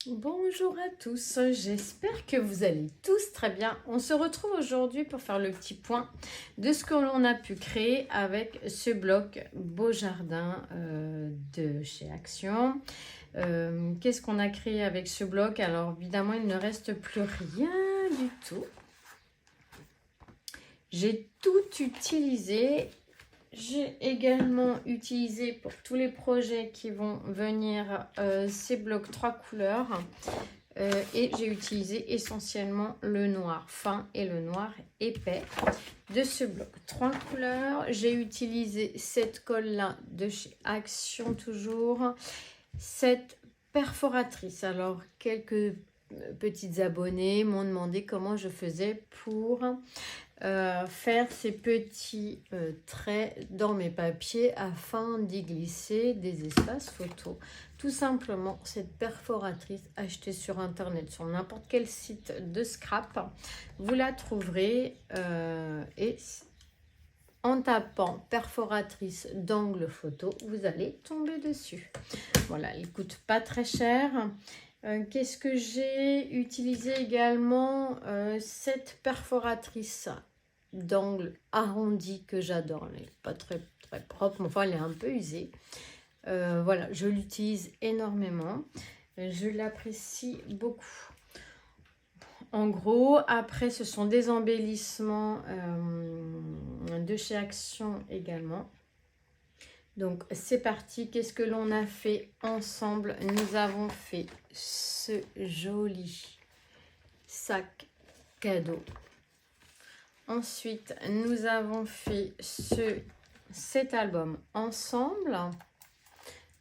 Bonjour à tous, j'espère que vous allez tous très bien. On se retrouve aujourd'hui pour faire le petit point de ce que l'on a pu créer avec ce bloc Beau Jardin de chez Action. Qu'est-ce qu'on a créé avec ce bloc? Alors évidemment, il ne reste plus rien du tout. J'ai tout utilisé. J'ai également utilisé pour tous les projets qui vont venir ces blocs 3 couleurs et j'ai utilisé essentiellement le noir fin et le noir épais de ce bloc 3 couleurs. J'ai utilisé cette colle là de chez Action toujours, cette perforatrice. Alors quelques petites abonnées m'ont demandé comment je faisais pour faire ces petits traits dans mes papiers afin d'y glisser des espaces photos. Tout simplement, cette perforatrice achetée sur internet, sur n'importe quel site de scrap, vous la trouverez et en tapant perforatrice d'angle photo, vous allez tomber dessus. Voilà, elle coûte pas très cher. Qu'est-ce que j'ai utilisé également? Cette perforatrice d'angle arrondi que j'adore. Elle n'est pas très propre, mais enfin elle est un peu usée. Voilà, je l'utilise énormément. Je l'apprécie beaucoup. En gros, après, ce sont des embellissements de chez Action également. Donc, c'est parti. Qu'est-ce que l'on a fait ensemble? Nous avons fait ce joli sac cadeau. Ensuite, nous avons fait cet album ensemble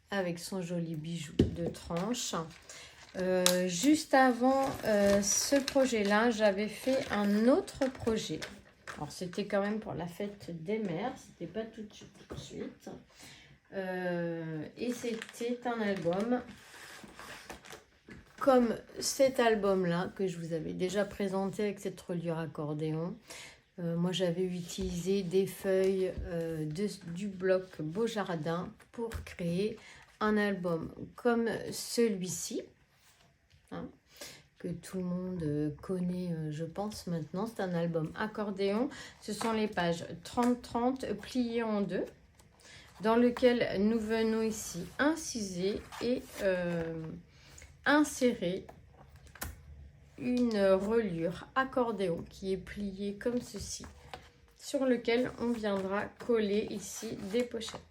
avec son joli bijou de tranche. Juste avant ce projet-là, j'avais fait un autre projet. Alors, c'était quand même pour la fête des mères, c'était pas tout de suite. Et c'était un album comme cet album-là que je vous avais déjà présenté avec cette reliure accordéon. Moi, j'avais utilisé des feuilles du bloc Beau Jardin pour créer un album comme celui-ci, hein, que tout le monde connaît, je pense, maintenant. C'est un album accordéon. Ce sont les pages 30-30 pliées en deux, dans lequel nous venons ici inciser et insérer une reliure accordéon qui est pliée comme ceci, sur lequel on viendra coller ici des pochettes.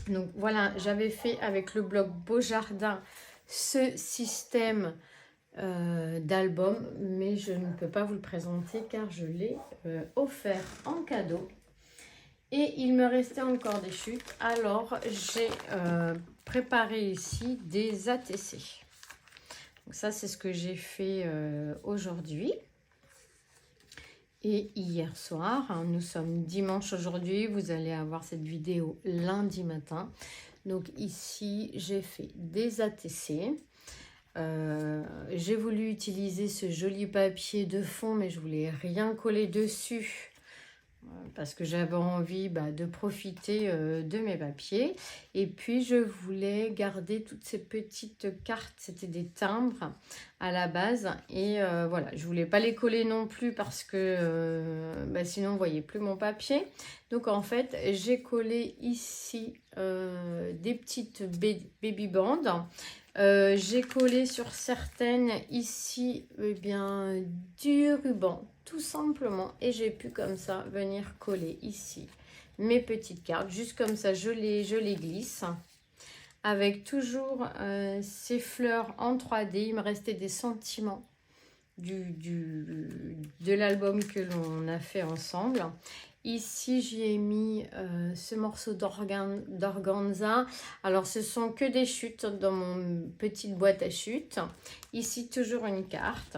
Donc voilà, j'avais fait avec le bloc Beau Jardin ce système d'album, mais je ne peux pas vous le présenter car je l'ai offert en cadeau. Et il me restait encore des chutes, alors j'ai préparé ici des ATC. Donc ça, c'est ce que j'ai fait aujourd'hui et hier soir. Hein, nous sommes dimanche aujourd'hui, vous allez avoir cette vidéo lundi matin. Donc ici, j'ai fait des ATC. J'ai voulu utiliser ce joli papier de fond, mais je voulais rien coller dessus parce que j'avais envie de profiter de mes papiers. Et puis je voulais garder toutes ces petites cartes, c'était des timbres à la base. Et voilà, je voulais pas les coller non plus parce que sinon on voyait plus mon papier. Donc en fait, j'ai collé ici des petites baby bandes. J'ai collé sur certaines ici du ruban tout simplement, et j'ai pu comme ça venir coller ici mes petites cartes, juste comme ça je les glisse avec toujours ces fleurs en 3D. Il me restait des sentiments de l'album que l'on a fait ensemble. Ici, j'y ai mis ce morceau d'organza. Alors, ce sont que des chutes dans mon petite boîte à chutes. Ici, toujours une carte.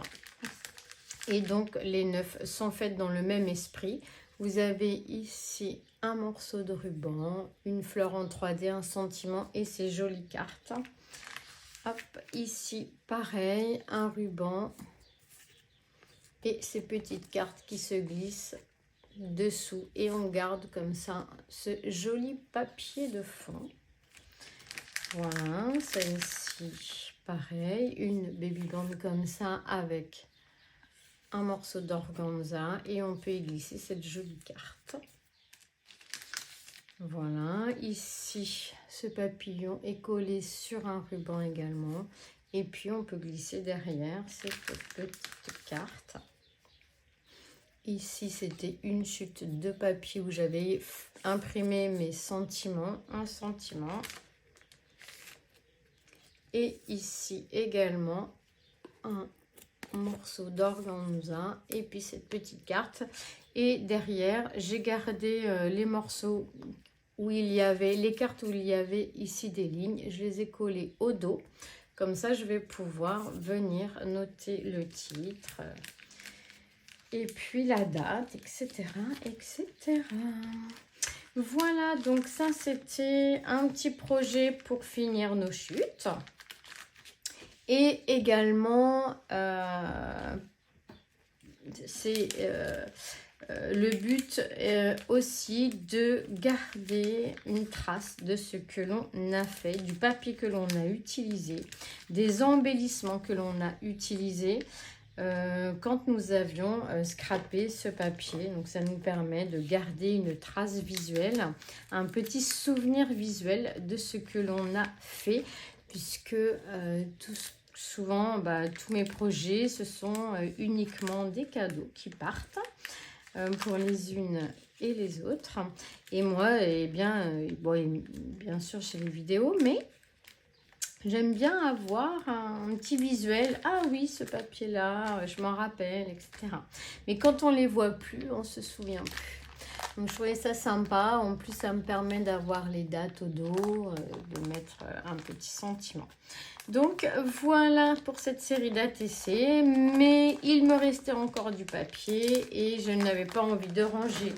Et donc, les 9 sont faites dans le même esprit. Vous avez ici un morceau de ruban, une fleur en 3D, un sentiment et ces jolies cartes. Hop, ici, pareil, un ruban et ces petites cartes qui se glissent dessous. Et on garde comme ça ce joli papier de fond. Voilà, celle-ci, pareil, une baby band comme ça avec un morceau d'organza et on peut y glisser cette jolie carte. Voilà, ici ce papillon est collé sur un ruban également et puis on peut glisser derrière cette petite carte. Ici c'était une chute de papier où j'avais imprimé mes sentiments, un sentiment. Et ici également un morceau d'organza et puis cette petite carte. Et derrière j'ai gardé les morceaux où il y avait les cartes où il y avait ici des lignes, je les ai collées au dos, comme ça je vais pouvoir venir noter le titre et puis la date, etc., etc. Voilà, donc ça c'était un petit projet pour finir nos chutes. Et également, c'est le but aussi de garder une trace de ce que l'on a fait, du papier que l'on a utilisé, des embellissements que l'on a utilisés quand nous avions scrappé ce papier. Donc ça nous permet de garder une trace visuelle, un petit souvenir visuel de ce que l'on a fait, puisque souvent, tous mes projets, ce sont uniquement des cadeaux qui partent pour les unes et les autres. Et moi, bien sûr, j'ai les vidéos, mais j'aime bien avoir un petit visuel. Ah oui, ce papier-là, je m'en rappelle, etc. Mais quand on les voit plus, on se souvient plus. Donc, je trouvais ça sympa. En plus, ça me permet d'avoir les dates au dos, de mettre un petit sentiment. Donc, voilà pour cette série d'ATC. Mais il me restait encore du papier et je n'avais pas envie de ranger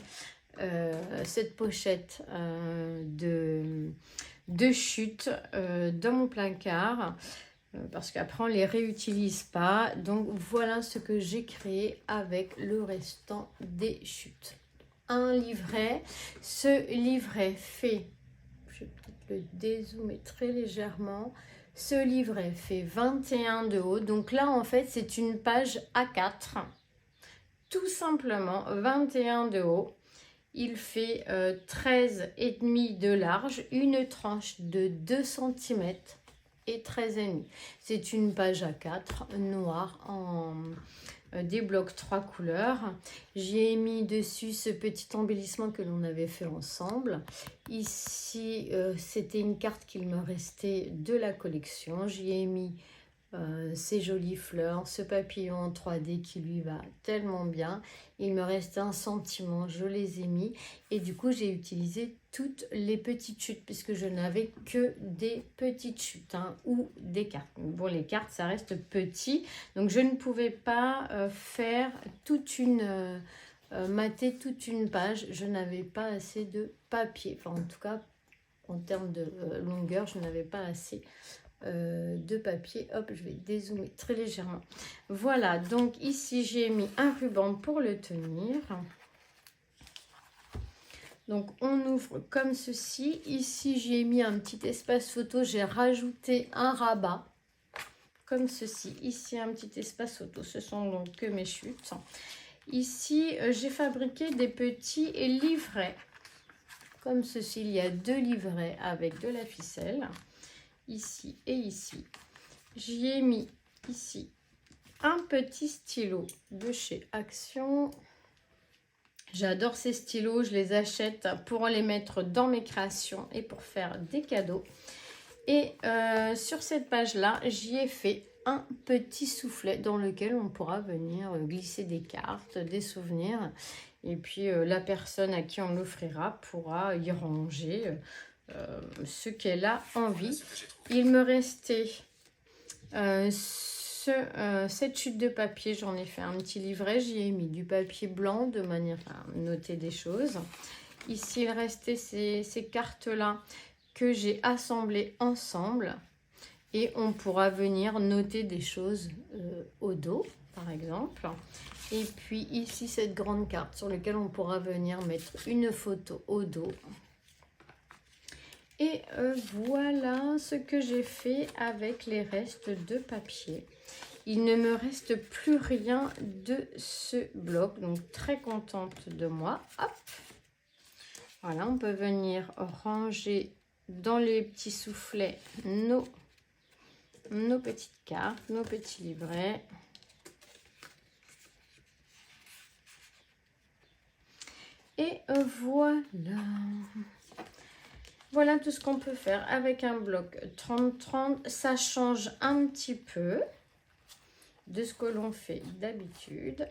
cette pochette de chute dans mon placard. Parce qu'après, on ne les réutilise pas. Donc, voilà ce que j'ai créé avec le restant des chutes. Un livret. Ce livret fait, je vais peut-être le dézoomer très légèrement. Ce livret fait 21 de haut. Donc là, en fait, c'est une page A4. Tout simplement, 21 de haut. Il fait 13,5 de large, une tranche de 2 cm et 13,5. C'est une page A4 noire en des blocs 3 couleurs. J'y ai mis dessus ce petit embellissement que l'on avait fait ensemble. Ici, c'était une carte qu'il me restait de la collection. J'y ai mis ces jolies fleurs, ce papillon en 3D qui lui va tellement bien. Il me restait un sentiment, je les ai mis et du coup j'ai utilisé toutes les petites chutes puisque je n'avais que des petites chutes ou des cartes. Bon, les cartes ça reste petit, donc je ne pouvais pas faire toute une mater toute une page. Je n'avais pas assez de papier, enfin en tout cas en termes de longueur je n'avais pas assez de papier. Hop, je vais dézoomer très légèrement. Voilà, donc ici j'ai mis un ruban pour le tenir. Donc on ouvre comme ceci. Ici j'ai mis un petit espace photo, j'ai rajouté un rabat comme ceci. Ici un petit espace photo, ce sont donc que mes chutes. Ici j'ai fabriqué des petits livrets comme ceci. Il y a 2 livrets avec de la ficelle. Ici et ici, j'y ai mis ici un petit stylo de chez Action. J'adore ces stylos, je les achète pour les mettre dans mes créations et pour faire des cadeaux. Et sur cette page là, j'y ai fait un petit soufflet dans lequel on pourra venir glisser des cartes, des souvenirs. Et puis la personne à qui on l'offrira pourra y ranger ce qu'elle a envie. Il me restait cette chute de papier, j'en ai fait un petit livret, j'y ai mis du papier blanc de manière à noter des choses. Ici il restait ces cartes là que j'ai assemblées ensemble et on pourra venir noter des choses au dos par exemple. Et puis ici cette grande carte sur laquelle on pourra venir mettre une photo au dos. Et voilà ce que j'ai fait avec les restes de papier. Il ne me reste plus rien de ce bloc, donc très contente de moi. Hop. Voilà, on peut venir ranger dans les petits soufflets nos petites cartes, nos petits livrets. Et voilà. Voilà tout ce qu'on peut faire avec un bloc 30-30. Ça change un petit peu de ce que l'on fait d'habitude.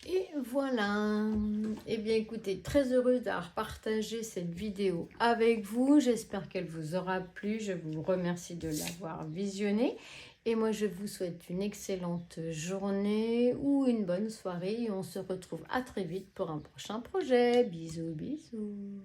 Et voilà. Et bien écoutez, très heureuse d'avoir partagé cette vidéo avec vous. J'espère qu'elle vous aura plu. Je vous remercie de l'avoir visionnée. Et moi, je vous souhaite une excellente journée ou une bonne soirée. Et on se retrouve à très vite pour un prochain projet. Bisous, bisous.